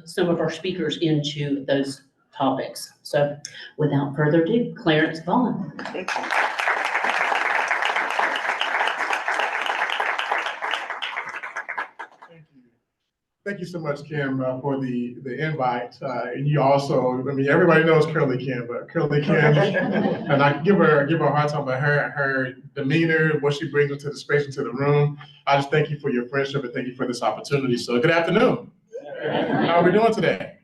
some of our speakers into those topics. So without further ado, Clarence Vaughn. Thank you. Thank you so much, Kim, for the invite. And you also, I mean, everybody knows Curly Kim, but Curly Kim, and I give her a hard time about her demeanor, what she brings into the space, into the room. I just thank you for your friendship and thank you for this opportunity. So good afternoon. How are we doing today?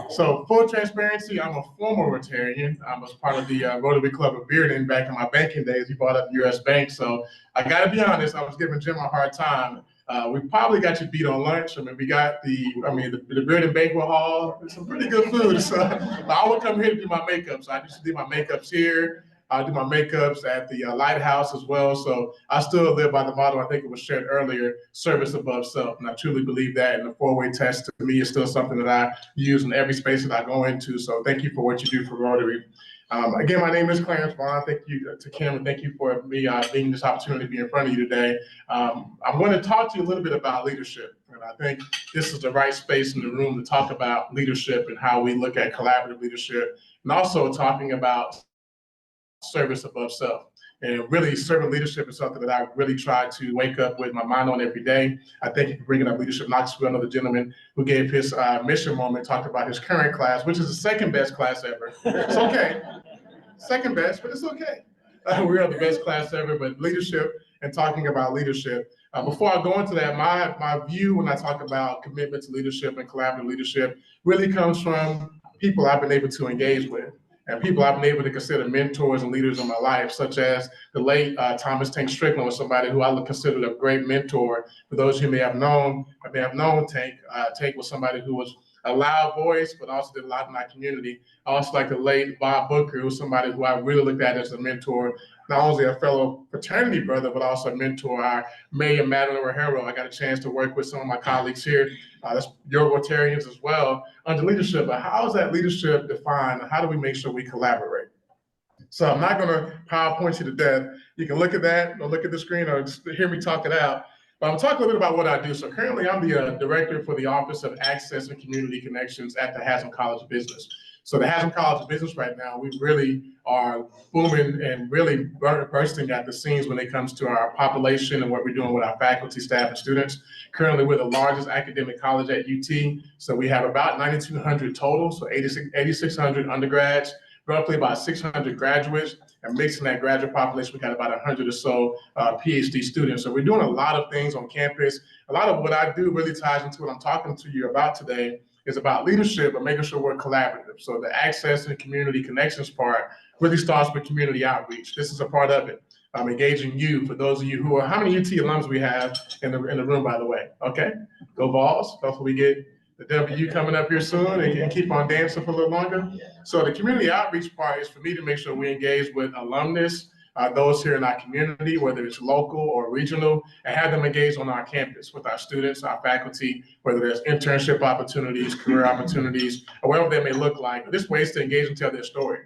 So full transparency, I'm a former Rotarian. I was part of the Rotary Club of Bearden back in my banking days. He brought up US Bank. So I gotta be honest, I was giving Jim a hard time. We probably got you beat on lunch. I mean, we got the Bearden Banquet Hall, some pretty good food. So I would come here to do my makeup. So I used to do my makeups here. I do my makeups at the Lighthouse as well. So I still live by the motto, I think it was shared earlier, service above self. And I truly believe that. And the four-way test to me is still something that I use in every space that I go into. So thank you for what you do for Rotary. Again, my name is Clarence Vaughn. Thank you to Kim, and thank you for me being this opportunity to be in front of you today. I'm going to talk to you a little bit about leadership. And I think this is the right space in the room to talk about leadership and how we look at collaborative leadership, and also talking about service above self. And really, servant leadership is something that I really try to wake up with my mind on every day. I thank you for bringing up leadership. Knoxville, another gentleman who gave his mission moment, talked about his current class, which is the second best class ever. It's okay. Second best, but it's okay. We are the best class ever, but leadership and talking about leadership. Before I go into that, my view when I talk about commitment to leadership and collaborative leadership really comes from people I've been able to engage with. And people I've been able to consider mentors and leaders in my life, such as the late Thomas Tank Strickland was somebody who I would consider a great mentor. For those who may have known Tank, Tank was somebody who was a loud voice, but also did a lot in our community. I also like the late Bob Booker, who was somebody who I really looked at as a mentor, not only a fellow fraternity brother, but also a mentor. Our Mayor, Madeline Rogero, I got a chance to work with some of my colleagues here, that's your Rotarians as well, under leadership. But how is that leadership defined? How do we make sure we collaborate? So I'm not gonna PowerPoint you to death. You can look at that, or look at the screen, or just hear me talk it out. But I'm talking a little bit about what I do. So currently I'm the director for the Office of Access and Community Connections at the Haslam College of Business. So the Haslam College of Business right now, we really are booming and really bursting at the seams when it comes to our population and what we're doing with our faculty, staff, and students. Currently, we're the largest academic college at UT. So we have about 9,200 total, so 8,600 undergrads, roughly about 600 graduates, and mixing that graduate population, we got about 100 or so PhD students. So we're doing a lot of things on campus. A lot of what I do really ties into what I'm talking to you about today is about leadership, but making sure we're collaborative. So the access and community connections part really starts with community outreach. This is a part of it. Engaging you, for those of you who are, how many UT alums we have in the room, by the way? Okay, go Vols. Hopefully we get the W coming up here soon and keep on dancing for a little longer. So the community outreach part is for me to make sure we engage with alumnus, those here in our community, whether it's local or regional, and have them engage on our campus with our students, our faculty, whether there's internship opportunities, career opportunities, or whatever they may look like. But this way is to engage and tell their story.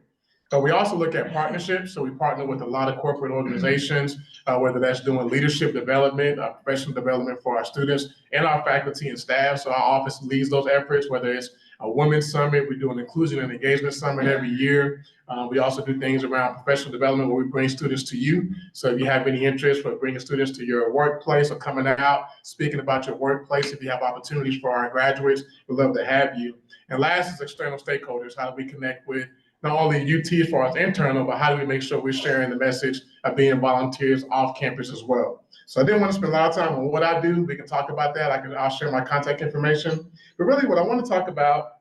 We also look at partnerships. So we partner with a lot of corporate organizations, whether that's doing leadership development, professional development for our students and our faculty and staff. So our office leads those efforts, whether it's a women's summit, we do an inclusion and engagement summit every year. We also do things around professional development where we bring students to you. So if you have any interest for bringing students to your workplace or coming out, speaking about your workplace, if you have opportunities for our graduates, we'd love to have you. And last is external stakeholders. How do we connect with not only UT as far as internal, but how do we make sure we're sharing the message of being volunteers off campus as well? So I didn't want to spend a lot of time on what I do. We can talk about that. I'll share my contact information. But really what I want to talk about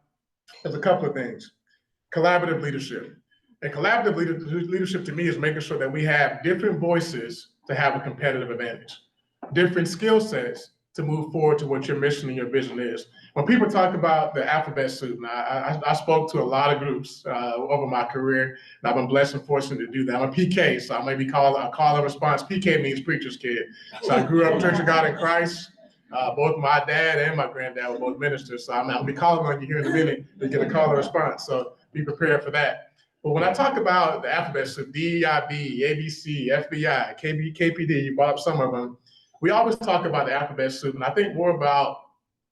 is a couple of things. Collaborative leadership. And collaborative leadership to me is making sure that we have different voices to have a competitive advantage, different skill sets to move forward to what your mission and your vision is. When people talk about the alphabet soup, now I spoke to a lot of groups over my career, and I've been blessed and fortunate to do that. I'm a PK, so I maybe call and response. PK means preacher's kid. So I grew up Church of God in Christ. Both my dad and my granddad were both ministers, so I'll be calling on you here in a minute to get a call and response. So be prepared for that. But when I talk about the alphabet soup, DEIB, ABC, FBI, KPD, you brought up some of them. We always talk about the alphabet soup, and I think more about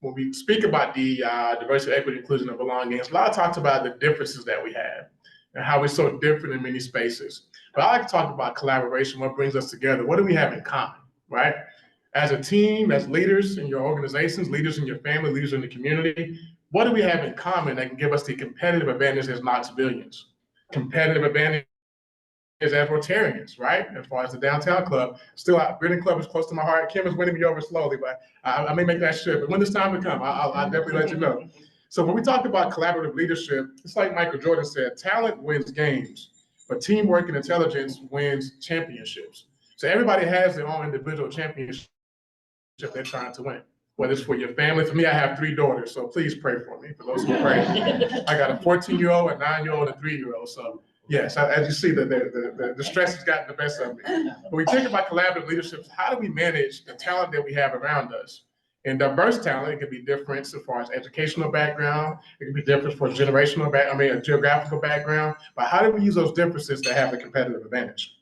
when we speak about the diversity, equity, inclusion, and belonging, a lot of talks about the differences that we have and how we're so different in many spaces. But I like to talk about collaboration, what brings us together. What do we have in common, right? As a team, as leaders in your organizations, leaders in your family, leaders in the community, what do we have in common that can give us the competitive advantage as not civilians? Competitive advantage as Rotarians, right? As far as the downtown club, still, Brittany Club is close to my heart. Kim is winning me over slowly, but I may make that shift. But when it's time to come, I'll definitely let you know. So when we talk about collaborative leadership, it's like Michael Jordan said, talent wins games, but teamwork and intelligence wins championships. So everybody has their own individual championship they're trying to win. Whether it's for your family, for me, I have 3 daughters, so please pray for me. For those who pray, I got a 14-year-old, a 9-year-old, and a 3-year-old. So yes, as you see, the stress has gotten the best of me. But we think about collaborative leadership. How do we manage the talent that we have around us? And diverse talent, it could be different as far as educational background. It could be different for generational a geographical background. But how do we use those differences to have a competitive advantage?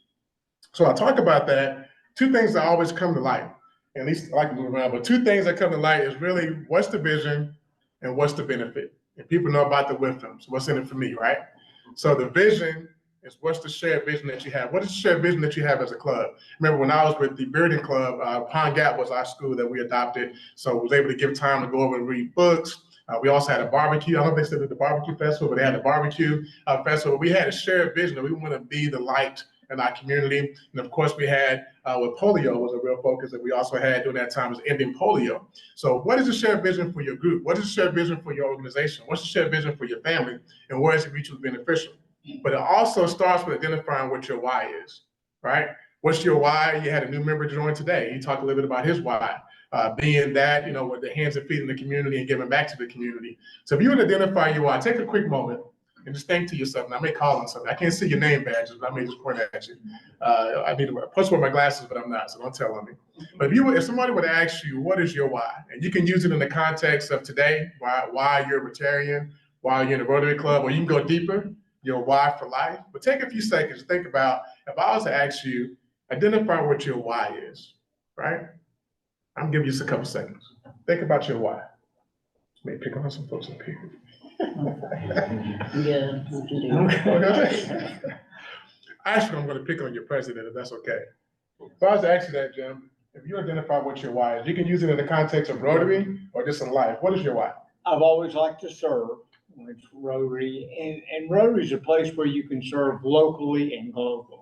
So I talk about that. 2 things that always come to light. At least I like to move around, but 2 things that come to light is really what's the vision and what's the benefit. And people know about the with them, so what's in it for me, right? So the vision is what's the shared vision that you have? What is the shared vision that you have as a club? Remember when I was with the Bearden Club, Pond Gap was our school that we adopted, so I was able to give time to go over and read books. We also had a barbecue. I don't know if they said the barbecue festival, but they had a barbecue festival. We had a shared vision that we want to be the light in our community. And of course we had with polio was a real focus that we also had during that time was ending polio. So what is the shared vision for your group? What is the shared vision for your organization? What's the shared vision for your family? And where is it mutually beneficial? But it also starts with identifying what your why is, right? What's your why? You had a new member join today. He talked a little bit about his why, being that, with the hands and feet in the community and giving back to the community. So if you would identify your why, take a quick moment and just think to yourself, and I may call on something. I can't see your name badges, but I may just point at you. I need to wear my glasses, but I'm not, so don't tell on me. But if somebody would ask you, what is your why? And you can use it in the context of today, why you're a Rotarian, why you're in a Rotary Club, or you can go deeper, your why for life. But take a few seconds to think about, if I was to ask you, identify what your why is, right? I'm gonna give you just a couple seconds. Think about your why. Maybe pick on some folks up here. Yeah, we can do. Actually, I'm going to pick on your president, if that's okay. So I was to ask you that, Jim, if you identify what your why is, you can use it in the context of Rotary or just in life. What is your why? I've always liked to serve with Rotary, and Rotary is a place where you can serve locally and globally.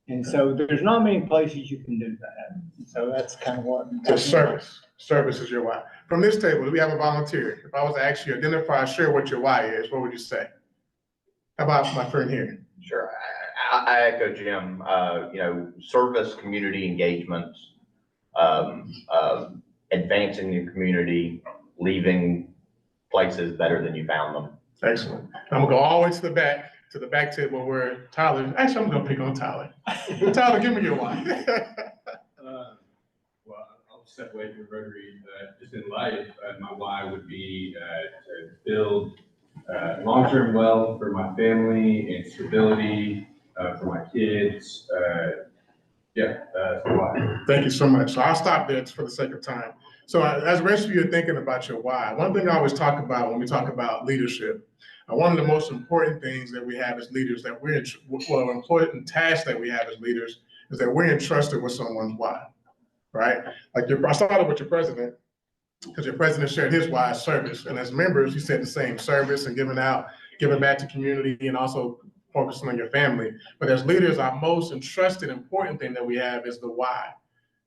And so there's not many places you can do that. So that's kind of what. So service. Service is your why. From this table, do we have a volunteer? If I was to ask you, identify, share what your why is, what would you say? How about my friend here? Sure. I echo Jim. Service, community engagement, advancing your community, leaving places better than you found them. Excellent. I'm gonna go all the way to the back table where Tyler. Actually, I'm gonna pick on Tyler. Tyler, give me your why. Well, I'll step away from Rotary. Just in life, my why would be to build long-term wealth for my family and stability for my kids. That's my why. Thank you so much. So I'll stop there for the sake of time. So as the rest of you are thinking about your why, one thing I always talk about when we talk about leadership, one of the most important things that we have as leaders, that we're important tasks that we have as leaders, is that we're entrusted with someone's why, right? I started with your president, because your president shared his why as service, and as members, you said the same, service and giving back to community, and also focusing on your family. But as leaders, our most entrusted, important thing that we have is the why.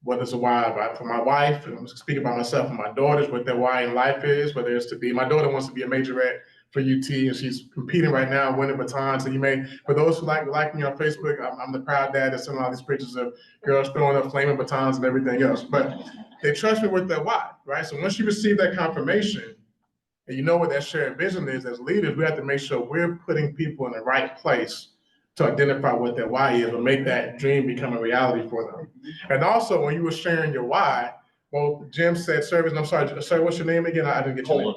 Whether it's a why for my wife, and I'm speaking about myself and my daughters, what their why in life is, whether it's to be, my daughter wants to be a majorette for UT, and she's competing right now, winning batons. So you may, for those who like me on Facebook, I'm the proud dad that's sending all these pictures of girls throwing up flaming batons and everything else. But they trust me with their why, right? So once you receive that confirmation, and you know what that shared vision is, as leaders, we have to make sure we're putting people in the right place to identify what their why is, or make that dream become a reality for them. And also, when you were sharing your why, well, Jim said service, and I'm sorry, sir, what's your name again? I didn't get your name.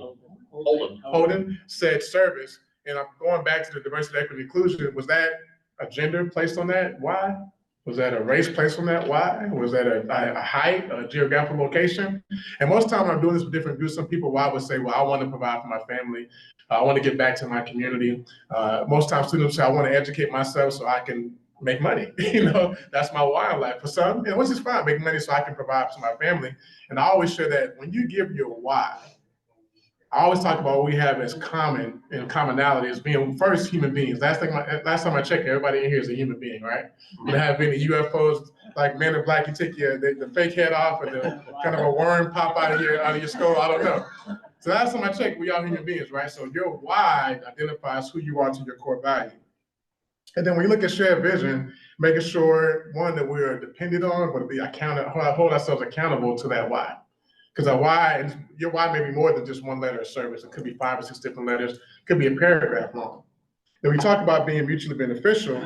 Holden said service, and I'm going back to the diversity, equity, inclusion. Was that a gender placed on that? Why? Was that a race placed on that why? Was that a height, a geographical location? And most time I'm doing this with different groups, some people why would say, well, I want to provide for my family. I want to get back to my community. Most times students say, I want to educate myself so I can make money. That's my why in life. For some, which is fine, make money so I can provide to my family. And I always share that when you give your why, I always talk about what we have as common and commonality as being first human beings. Last time I checked, everybody in here is a human being, right? There have been the UFOs like Men in Black. You take the fake head off and the kind of a worm pop out of your skull. I don't know. So last time I checked, we are human beings, right? So your why identifies who you are to your core value. And then when you look at shared vision, making sure one that we're dependent on, but be hold ourselves accountable to that why. Because your why may be more than just one letter of service. It could be 5 or 6 different letters. It could be a paragraph long. Then we talk about being mutually beneficial.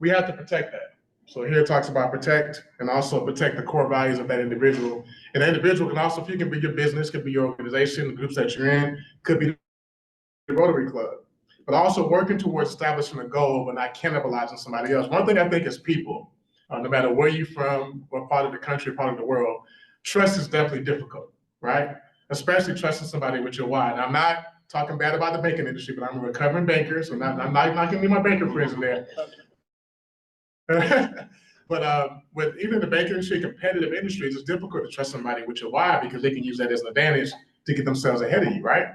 We have to protect that. So here it talks about protect and also protect the core values of that individual. And that individual can also, if you can be your business, could be your organization, the groups that you're in, could be the Rotary Club. But also working towards establishing a goal but not cannibalizing somebody else. One thing I think is people, no matter where you're from, what part of the country, part of the world, trust is definitely difficult, right? Especially trusting somebody with your why. And I'm not talking bad about the banking industry, but I'm a recovering banker, so I'm not gonna be my banker friends in there. But with even the banking industry, competitive industries, it's difficult to trust somebody with your why because they can use that as an advantage to get themselves ahead of you, right?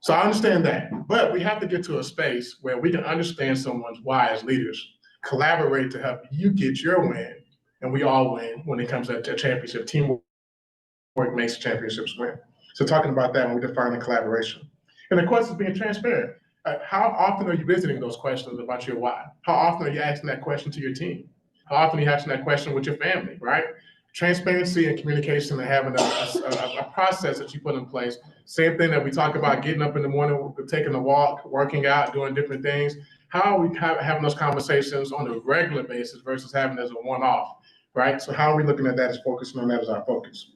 So I understand that, but we have to get to a space where we can understand someone's why as leaders, collaborate to help you get your win, and we all win when it comes to a championship. Teamwork makes championships win. So talking about that when we define the collaboration. And the question is being transparent. How often are you visiting those questions about your why? How often are you asking that question to your team? How often are you asking that question with your family, right? Transparency and communication and having a process that you put in place. Same thing that we talk about, getting up in the morning, taking a walk, working out, doing different things. How are we having those conversations on a regular basis versus having it as a one-off, right? So how are we looking at that as focusing on that as our focus?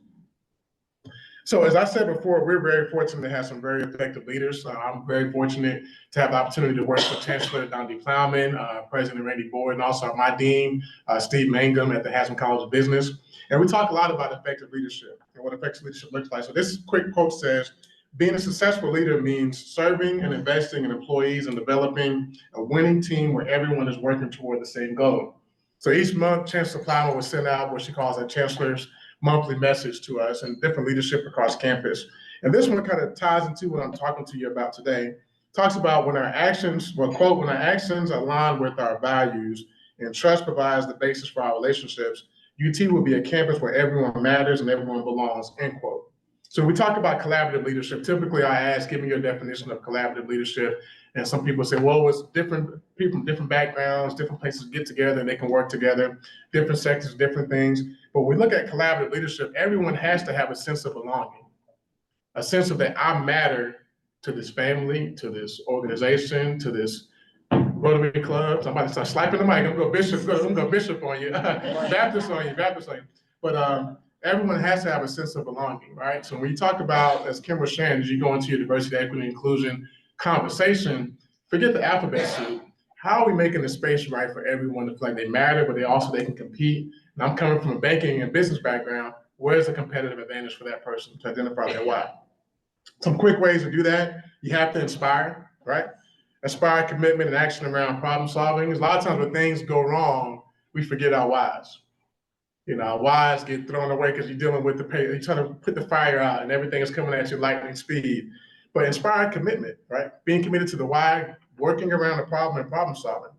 So as I said before, we're very fortunate to have some very effective leaders. I'm very fortunate to have the opportunity to work with Chancellor Don D. Plowman, President Randy Boyd, and also my dean, Steve Mangum at the Haslam College of Business. And we talk a lot about effective leadership and what effective leadership looks like. So this quick quote says, being a successful leader means serving and investing in employees and developing a winning team where everyone is working toward the same goal. So each month, Chancellor Plowman will send out what she calls a Chancellor's monthly message to us and different leadership across campus. And this one kind of ties into what I'm talking to you about today. Talks about when our actions, quote, when our actions align with our values and trust provides the basis for our relationships, UT will be a campus where everyone matters and everyone belongs, end quote. So when we talk about collaborative leadership, typically I ask, give me your definition of collaborative leadership. And some people say, well, it's different people from different backgrounds, different places get together and they can work together, different sectors, different things. But when we look at collaborative leadership, everyone has to have a sense of belonging, a sense of that I matter to this family, to this organization, to this Rotary Club. So I'm about to start slapping the mic. I'm gonna go Bishop on you, Baptist on you. But everyone has to have a sense of belonging, right? So when you talk about, as Kim was sharing, as you go into your diversity, equity, inclusion conversation, forget the alphabet soup. How are we making the space right for everyone to feel like they matter, but they can compete? And I'm coming from a banking and business background. Where's the competitive advantage for that person to identify their why? Some quick ways to do that. You have to inspire, right? Inspire commitment and action around problem solving. A lot of times when things go wrong, we forget our whys. Our whys get thrown away because you're dealing with you're trying to put the fire out and everything is coming at you lightning speed. But inspire commitment, right? Being committed to the why, working around the problem and problem solving.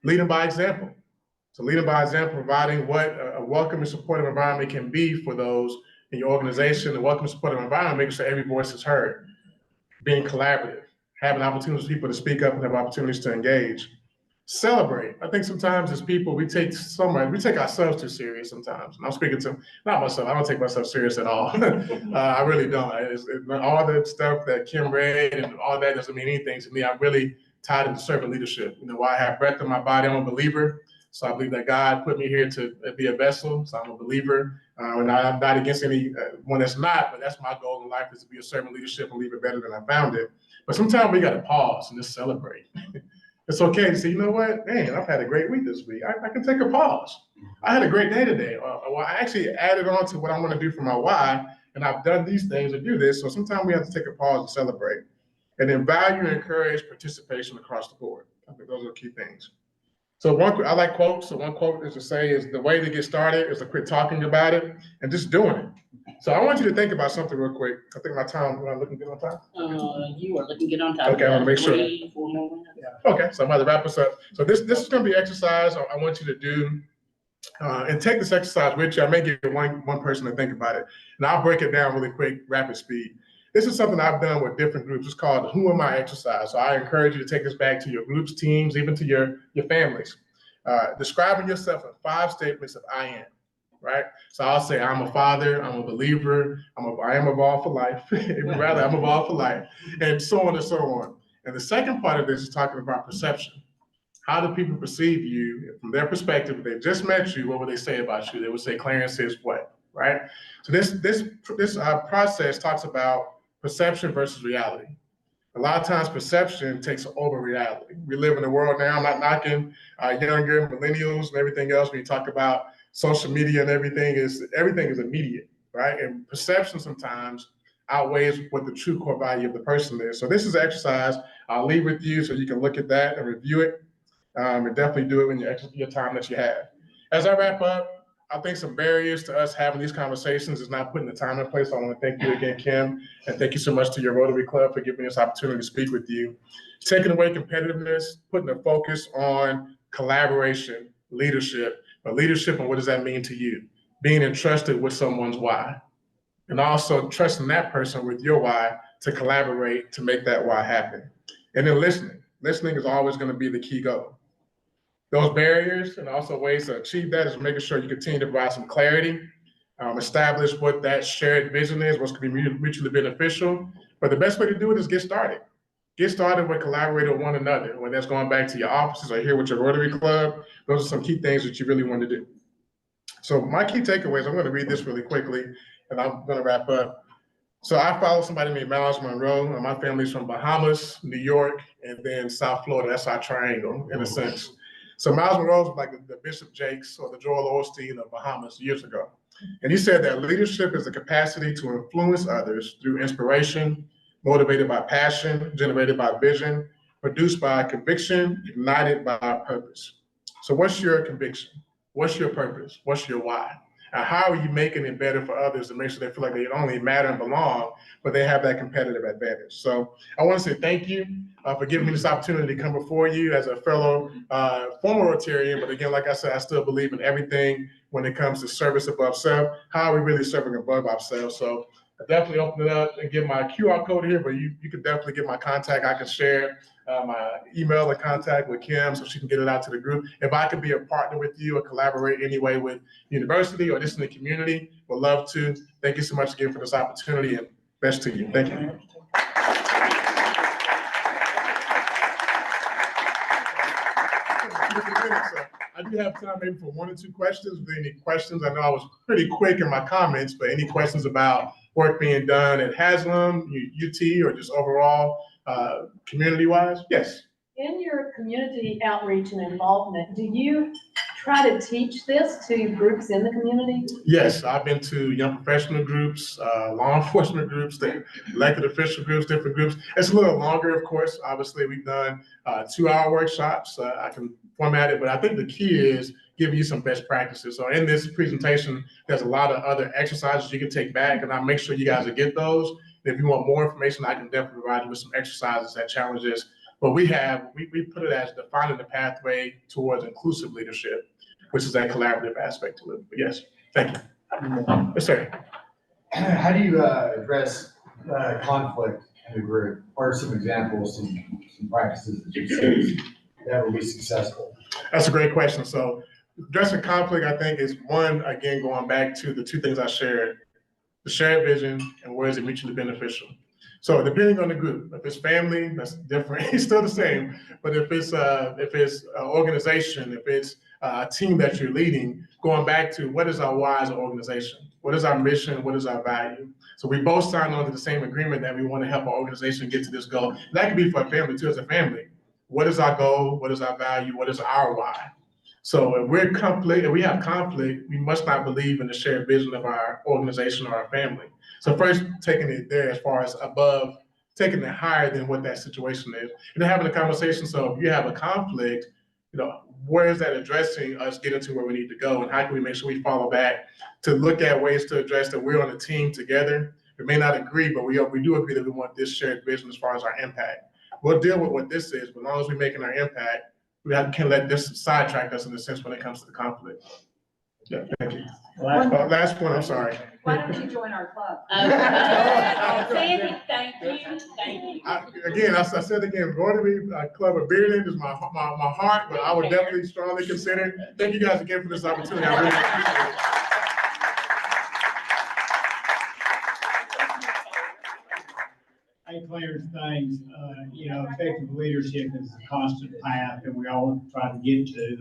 Leading by example. So leading by example, providing what a welcome and supportive environment can be for those in your organization, a welcome and supportive environment, making sure every voice is heard. Being collaborative, having opportunities for people to speak up and have opportunities to engage. Celebrate. I think sometimes as people, we take ourselves too serious sometimes. And I'm speaking to, not myself, I don't take myself serious at all. I really don't. All the stuff that Kim read and all that doesn't mean anything to me. I'm really tied into servant leadership. While I have breath in my body, I'm a believer. So I believe that God put me here to be a vessel. So I'm a believer. And I'm not against anyone that's not, but that's my goal in life is to be a servant leadership and leave it better than I found it. But sometimes we got to pause and just celebrate. It's okay to say, you know what, man, I've had a great week this week. I can take a pause. I had a great day today. Well, I actually added on to what I want to do for my why, and I've done these things to do this. So sometimes we have to take a pause and celebrate. And then value and encourage participation across the board. I think those are key things. So I like quotes. So one quote is to say is the way to get started is to quit talking about it and just doing it. So I want you to think about something real quick. I think my time, am I looking good on time? You are looking good on time. Okay, I wanna make sure. 3, 4 more minutes. Okay, so I'm about to wrap us up. So this is gonna be an exercise I want you to do. And take this exercise with you. I may get one person to think about it. And I'll break it down really quick, rapid speed. This is something I've done with different groups. It's called the Who Am I exercise. So I encourage you to take this back to your groups, teams, even to your families. Describing yourself in 5 statements of I am, right? So I'll say I'm a father, I'm a believer, I am evolved for life, rather I'm evolved for life, and so on and so on. And the second part of this is talking about perception. How do people perceive you from their perspective? If they just met you, what would they say about you? They would say Clarence is what, right? So this process talks about perception versus reality. A lot of times perception takes over reality. We live in a world now, I'm not knocking younger millennials and everything else. When you talk about social media and everything is immediate, right? And perception sometimes outweighs what the true core value of the person is. So this is an exercise I'll leave with you so you can look at that and review it. And definitely do it in your time that you have. As I wrap up, I think some barriers to us having these conversations is not putting the time in place. So I want to thank you again, Kim, and thank you so much to your Rotary Club for giving me this opportunity to speak with you. Taking away competitiveness, putting the focus on collaboration, leadership, but leadership and what does that mean to you? Being entrusted with someone's why, and also trusting that person with your why to collaborate to make that why happen. And then listening. Listening is always going to be the key goal. Those barriers and also ways to achieve that is making sure you continue to provide some clarity, establish what that shared vision is, what's going to be mutually beneficial. But the best way to do it is get started. Get started with collaborating with one another. When that's going back to your offices or here with your Rotary Club, those are some key things that you really want to do. So my key takeaways, I'm going to read this really quickly, and I'm going to wrap up. So I follow somebody named Miles Monroe, and my family's from Bahamas, New York, and then South Florida. That's our triangle, in a sense. So Miles Monroe was like the Bishop Jakes or the Joel Osteen of Bahamas years ago. And he said that leadership is the capacity to influence others through inspiration, motivated by passion, generated by vision, produced by conviction, ignited by purpose. So what's your conviction? What's your purpose? What's your why? And how are you making it better for others to make sure they feel like they don't only matter and belong, but they have that competitive advantage? So I want to say thank you for giving me this opportunity to come before you as a fellow former Rotarian. But again, like I said, I still believe in everything when it comes to service above self. How are we really serving above ourselves? So I definitely open it up and give my QR code here, but you can definitely get my contact. I can share my email and contact with Kim so she can get it out to the group. If I could be a partner with you or collaborate anyway with university or just in the community, would love to. Thank you so much again for this opportunity and best to you. Thank you. I do have time maybe for 1 or 2 questions. If there are any questions, I know I was pretty quick in my comments, but any questions about work being done at Haslam, UT, or just overall community-wise? Yes. In your community outreach and involvement, do you try to teach this to groups in the community? Yes, I've been to young professional groups, law enforcement groups, the elected official groups, different groups. It's a little longer, of course. Obviously, we've done 2-hour workshops. I can format it, but I think the key is giving you some best practices. So in this presentation, there's a lot of other exercises you can take back, and I'll make sure you guys will get those. If you want more information, I can definitely provide you with some exercises that challenge this. But we put it as defining the pathway towards inclusive leadership, which is that collaborative aspect to it. But yes, thank you. Yes, sir. How do you address conflict in a group? What are some examples, some practices that you see that will be successful? That's a great question. So addressing conflict, I think, is one, again, going back to the 2 things I shared, the shared vision and where is it mutually beneficial. So depending on the group, if it's family, that's different. It's still the same. But if it's an organization, if it's a team that you're leading, going back to what is our why as an organization? What is our mission? What is our value? So we both signed on to the same agreement that we want to help our organization get to this goal. And that could be for a family too, as a family. What is our goal? What is our value? What is our why? So if we're conflict, if we have conflict, we must not believe in the shared vision of our organization or our family. So first, taking it there as far as above, taking it higher than what that situation is, and then having a conversation. So if you have a conflict, where is that addressing us getting to where we need to go, and how can we make sure we follow back to look at ways to address that we're on a team together. We may not agree, but we do agree that we want this shared vision as far as our impact. We'll deal with what this is, but as long as we're making our impact, can't let this sidetrack us in a sense when it comes to the conflict. Yeah, thank you. Last one, I'm sorry. Why don't you join our club? Sandy, thank you, thank you. Again, I said again, Rotary Club of Bearden is my heart, but I would definitely strongly consider. Thank you guys again for this opportunity. I really appreciate it. Hey, Clarence, thanks. Effective leadership is a constant path that we all try to get to.